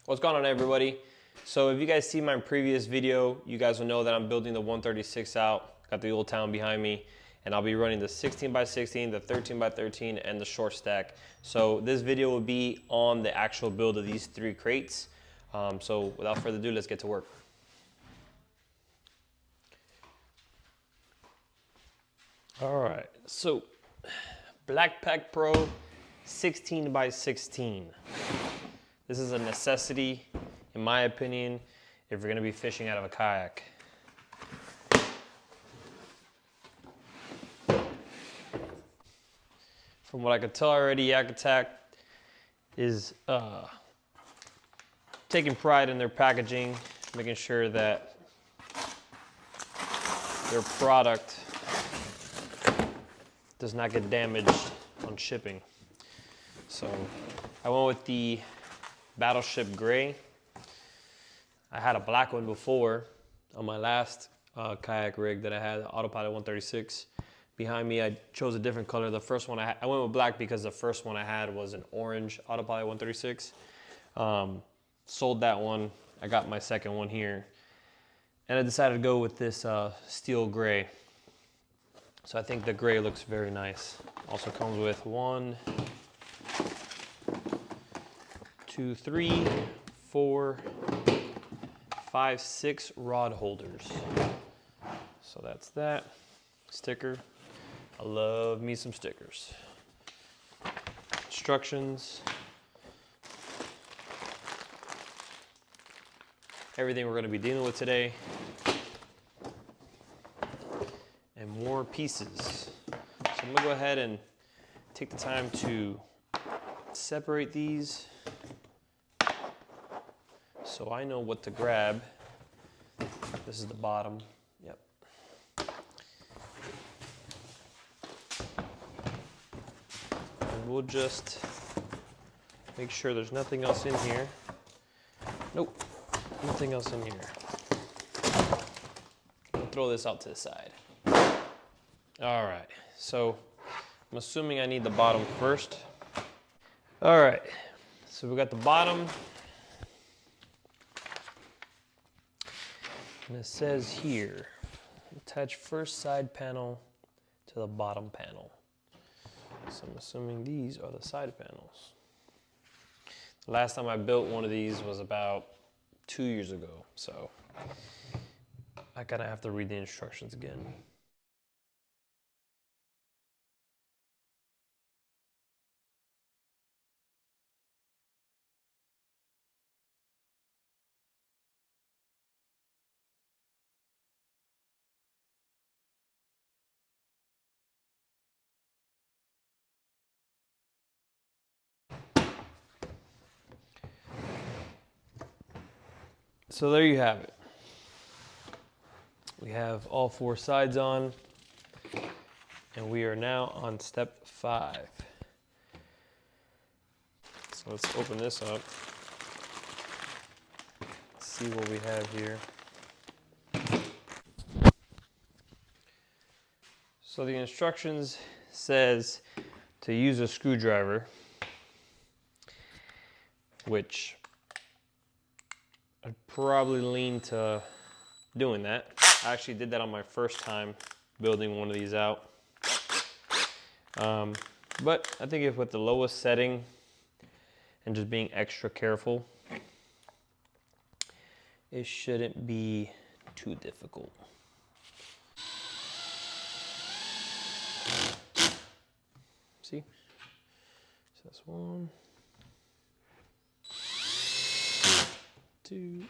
What's going on, everybody? So if you guys see my previous video, you guys will know that I'm building the 136 out. Got the old town behind me, and I'll be running the 16 by 16, the 13 by 13, and the short stack. So this video will be on the actual build of these three crates. So without further ado, let's get to work. All right, so Blackpak Pro 16 by 16. This is a necessity, in my opinion, if you're gonna be fishing out of a kayak. From what I could tell already, YAK ATTACK is taking pride in their packaging, making sure that their product does not get damaged on shipping. So I went with the Battleship Gray. I had a black one before on my last kayak rig that I had, the Autopilot 136. Behind me, I chose a different color. The first one I went with black because the first one I had was an orange Autopilot 136. Sold that one. I got my second one here. And I decided to go with this steel gray. So I think the gray looks very nice. Also comes with 1, 2, 3, 4, 5, 6 rod holders. So that's that. Sticker. I love me some stickers. Instructions. Everything we're going to be dealing with today. And more pieces. So I'm going to go ahead and take the time to separate these so I know what to grab. This is the bottom. Yep. And we'll just make sure there's nothing else in here. Nope, nothing else in here. I'll throw this out to the side. All right, so I'm assuming I need the bottom first. All right, so we got the bottom. And it says here, attach first side panel to the bottom panel. So I'm assuming these are the side panels. The last time I built one of these was about 2 years ago, so I kind of have to read the instructions again. So there you have it. We have all 4 sides on, and we are now on step 5. So let's open this up. See what we have here. So the instructions says to use a screwdriver, which I'd probably lean to doing that. I actually did that on my first time building one of these out. But I think if with the lowest setting and just being extra careful, it shouldn't be too difficult. See? So that's 1, 2.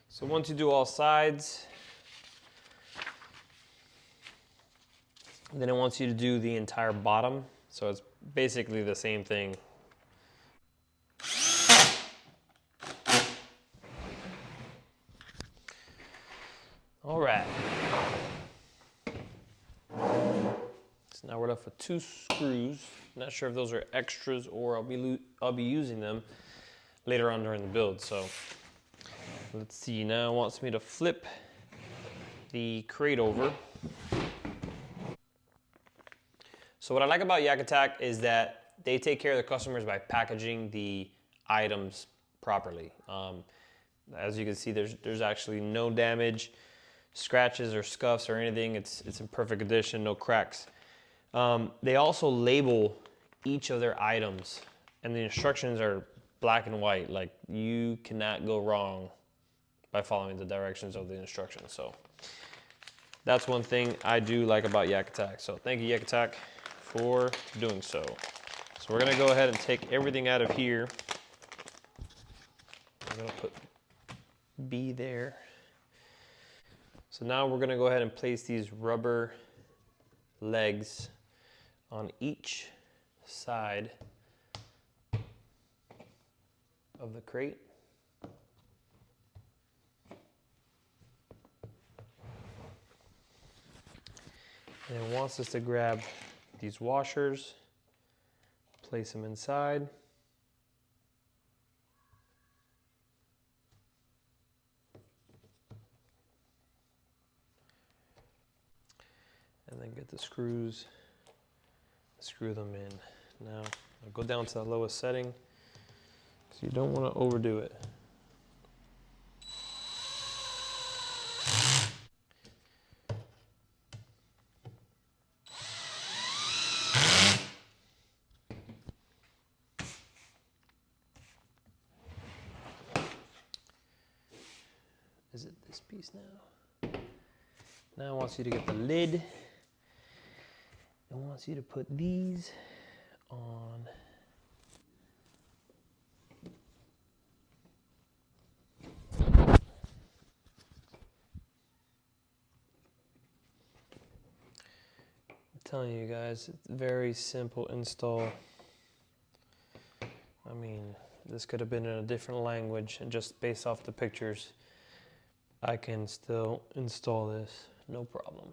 So once you do all sides, then it wants you to do the entire bottom. So it's basically the same thing. All right. So now Now we're left with 2 screws. Not sure if those are extras or I'll be using them later on during the build. So let's see. Now it wants me to flip the crate over. So what I like about YAK ATTACK is that they take care of the customers by packaging the items properly. As you can see, there's actually no damage, scratches or scuffs or anything. It's in perfect condition, no cracks. They also label each of their items, and the instructions are black and white. Like, you cannot go wrong by following the directions of the instructions. So that's one thing I do like about YAK ATTACK. So thank you, YAK ATTACK, for doing so. So we're gonna go ahead and take everything out of here. I'm gonna put B there. So now we're gonna go ahead and place these rubber legs on each side of the crate. And it wants us to grab these washers, place them inside. And then get the screws, screw them in. Now, I'll go down to the lowest setting, because you don't want to overdo it. Is it this piece now? Now it wants you to get the lid. It wants you to put these on. I'm telling you guys, it's a very simple install. I mean, this could have been in a different language, and just based off the pictures, I can still install this, no problem.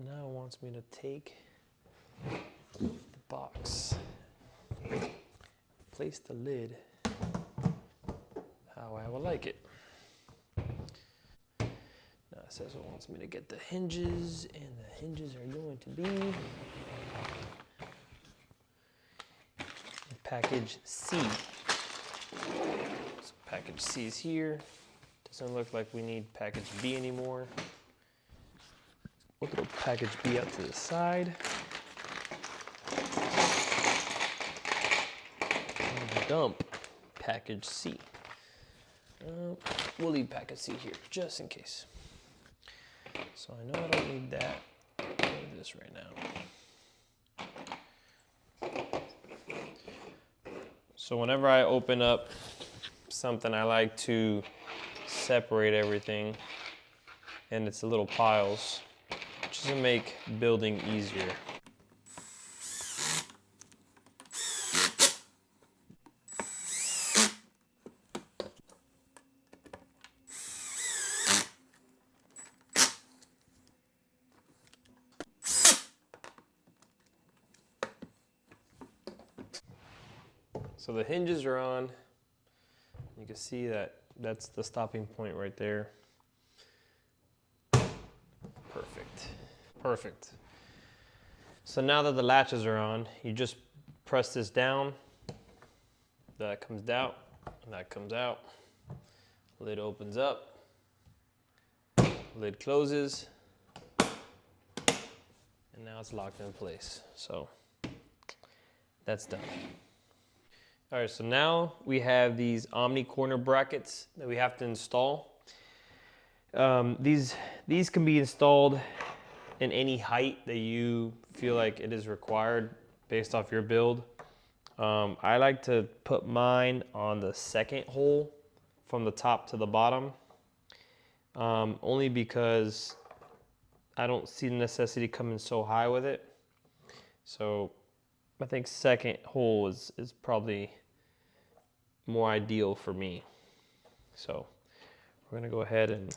Now it wants me to take the box, place the lid how I would like it. Now it says it wants me to get the hinges, and the hinges are going to be package C. So package C is here. Doesn't look like we need package B anymore. We'll throw package B out to the side. And dump package C. We'll leave package C here just in case. So I know I don't need that. I'll do this right now. So whenever I open up something, I like to separate everything in its little piles, just to make building easier. So the hinges are on. You can see that that's the stopping point right there. Perfect. Perfect. So now that the latches are on, you just press this down. That comes out, and that comes out. Lid opens up. Lid closes. And now it's locked in place. So that's done. All right, so now we have these Omni corner brackets that we have to install. These can be installed in any height that you feel like it is required based off your build. I like to put mine on the second hole from the top to the bottom, only because I don't see the necessity coming so high with it. So I think second hole is probably more ideal for me. So we're gonna go ahead and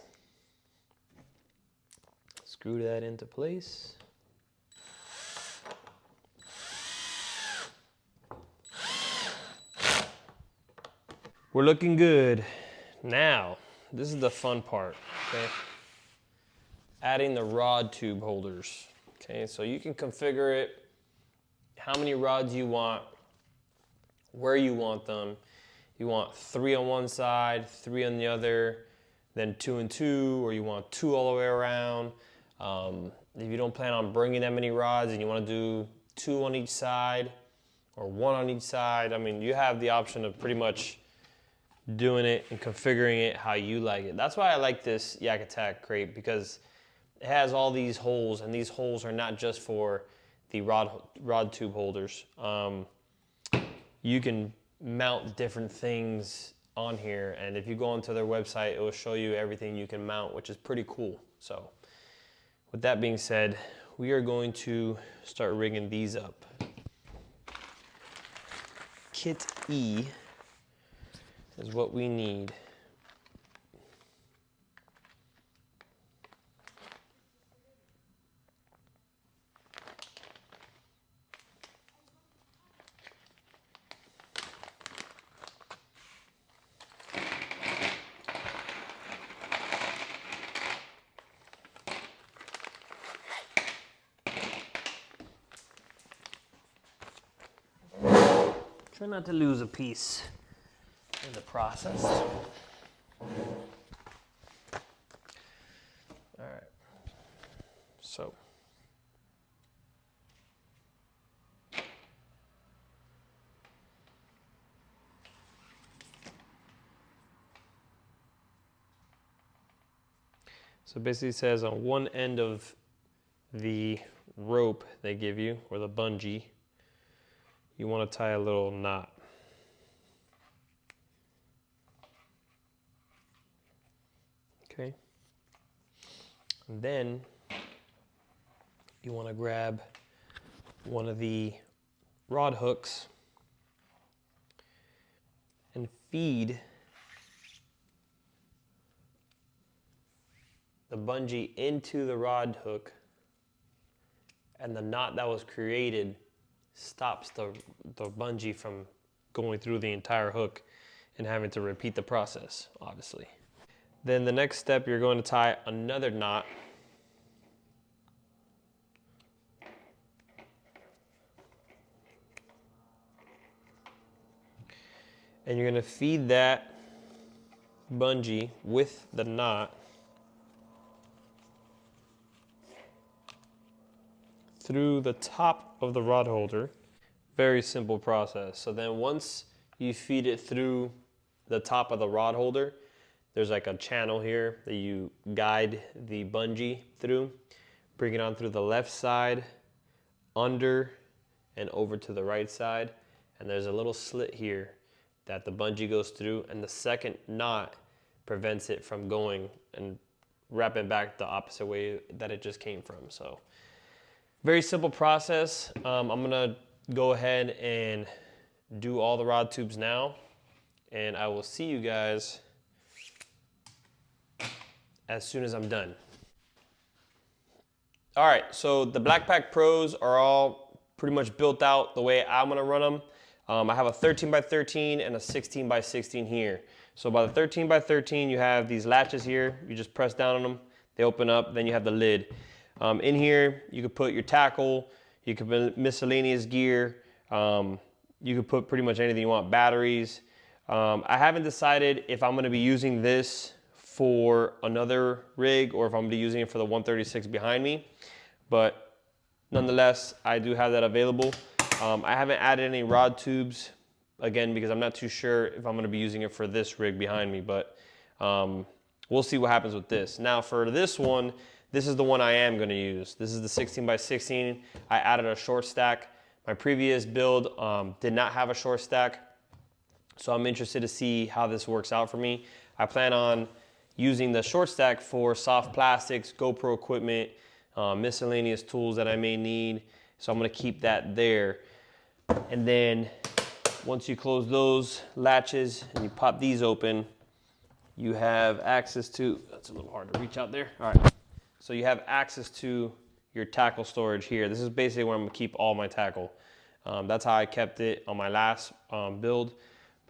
screw that into place. We're looking good. Now, this is the fun part, okay? Adding the rod tube holders. Okay, so you can configure it, how many rods you want, where you want them. You want 3 on one side, 3 on the other, then 2 and 2, or you want 2 all the way around. If you don't plan on bringing that many rods and you want to do 2 on each side or 1 on each side, I mean, you have the option of pretty much doing it and configuring it how you like it. That's why I like this YAK ATTACK crate, because it has all these holes, and these holes are not just for the rod tube holders. You can mount different things on here, and if you go onto their website, it will show you everything you can mount, which is pretty cool. So with that being said, we are going to start rigging these up. Kit E is what we need. Try not to lose a piece in the process. All right, so basically it says on one end of the rope they give you, or the bungee, you want to tie a little knot. Okay. And then you want to grab one of the rod hooks and feed the bungee into the rod hook, and the knot that was created stops the bungee from going through the entire hook and having to repeat the process, obviously. Then the next step, you're going to tie another knot. And you're going to feed that bungee with the knot through the top of the rod holder. Very simple process. So then once you feed it through the top of the rod holder, there's like a channel here that you guide the bungee through. Bring it on through the left side, under, and over to the right side. And there's a little slit here that the bungee goes through, and the second knot prevents it from going and wrapping back the opposite way that it just came from. So very simple process. I'm gonna go ahead and do all the rod tubes now, and I will see you guys as soon as I'm done. All right, so the Blackpak Pros are all pretty much built out the way I'm gonna run them. I have a 13 by 13 and a 16 by 16 here. So by the 13 by 13, you have these latches here. You just press down on them, they open up, then you have the lid. In here, you could put your tackle, you could put miscellaneous gear, you could put pretty much anything you want, batteries. I haven't decided if I'm gonna be using this for another rig or if I'm gonna be using it for the 136 behind me, but nonetheless, I do have that available. I haven't added any rod tubes, again, because I'm not too sure if I'm gonna be using it for this rig behind me, but we'll see what happens with this. Now for this one, this is the one I am gonna use. This is the 16 by 16. I added a short stack. My previous build did not have a short stack, so I'm interested to see how this works out for me. I plan on using the short stack for soft plastics, GoPro equipment, miscellaneous tools that I may need. So I'm gonna keep that there. And then once you close those latches and you pop these open, you have access to, that's a little hard to reach out there. All right, so you have access to your tackle storage here. This is basically where I'm gonna keep all my tackle. That's how I kept it on my last build.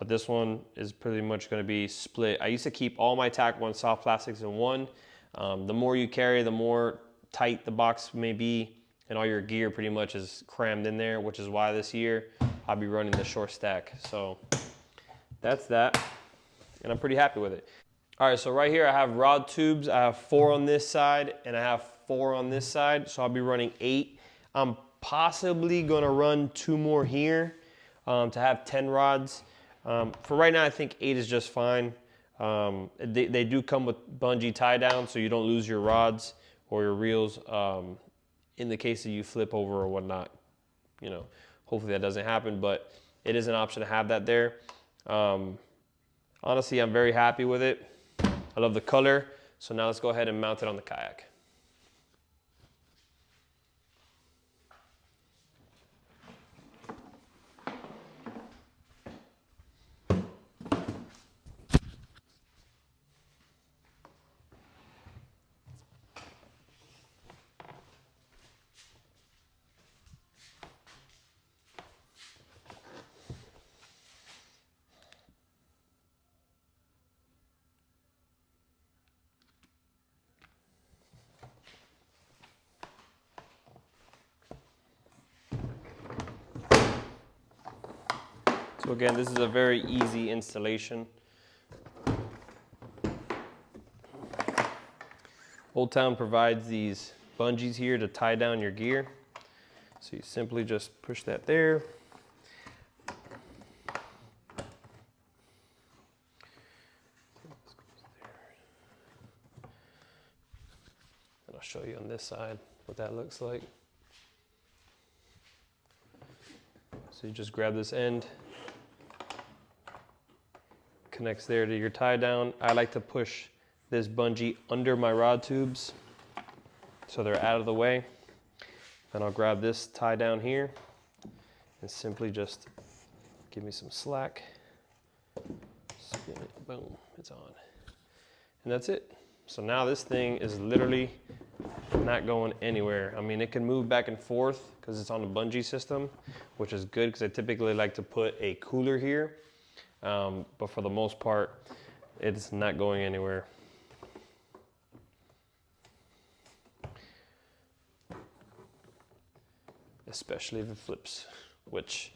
but this one is pretty much gonna be split. I used to keep all my tack one soft plastics in one. The more you carry, the more tight the box may be, and all your gear pretty much is crammed in there, which is why this year I'll be running the short stack. So that's that, and I'm pretty happy with it. All right, so right here I have rod tubes. I have 4 on this side and I have 4 on this side, so I'll be running 8. I'm possibly gonna run 2 more here to have 10 rods. For right now, I think 8 is just fine. They do come with bungee tie down, so you don't lose your rods or your reels in the case that you flip over or whatnot. You know, hopefully that doesn't happen, but it is an option to have that there. Honestly, I'm very happy with it. I love the color. So now let's go ahead and mount it on the kayak. So again, this is a very easy installation. Old Town provides these bungees here to tie down your gear. So you simply just push that there. And I'll show you on this side what that looks like. So you just grab this end, connects there to your tie down. I like to push this bungee under my rod tubes so they're out of the way. Then I'll grab this tie down here and simply just give me some slack. Spin it, boom, it's on. And that's it. So now this thing is literally not going anywhere. I mean, it can move back and forth because it's on a bungee system, which is good because I typically like to put a cooler here. But for the most part, it's not going anywhere. Especially if it flips, which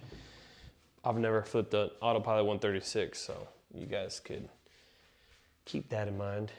I've never flipped an Autopilot 136, so you guys could keep that in mind.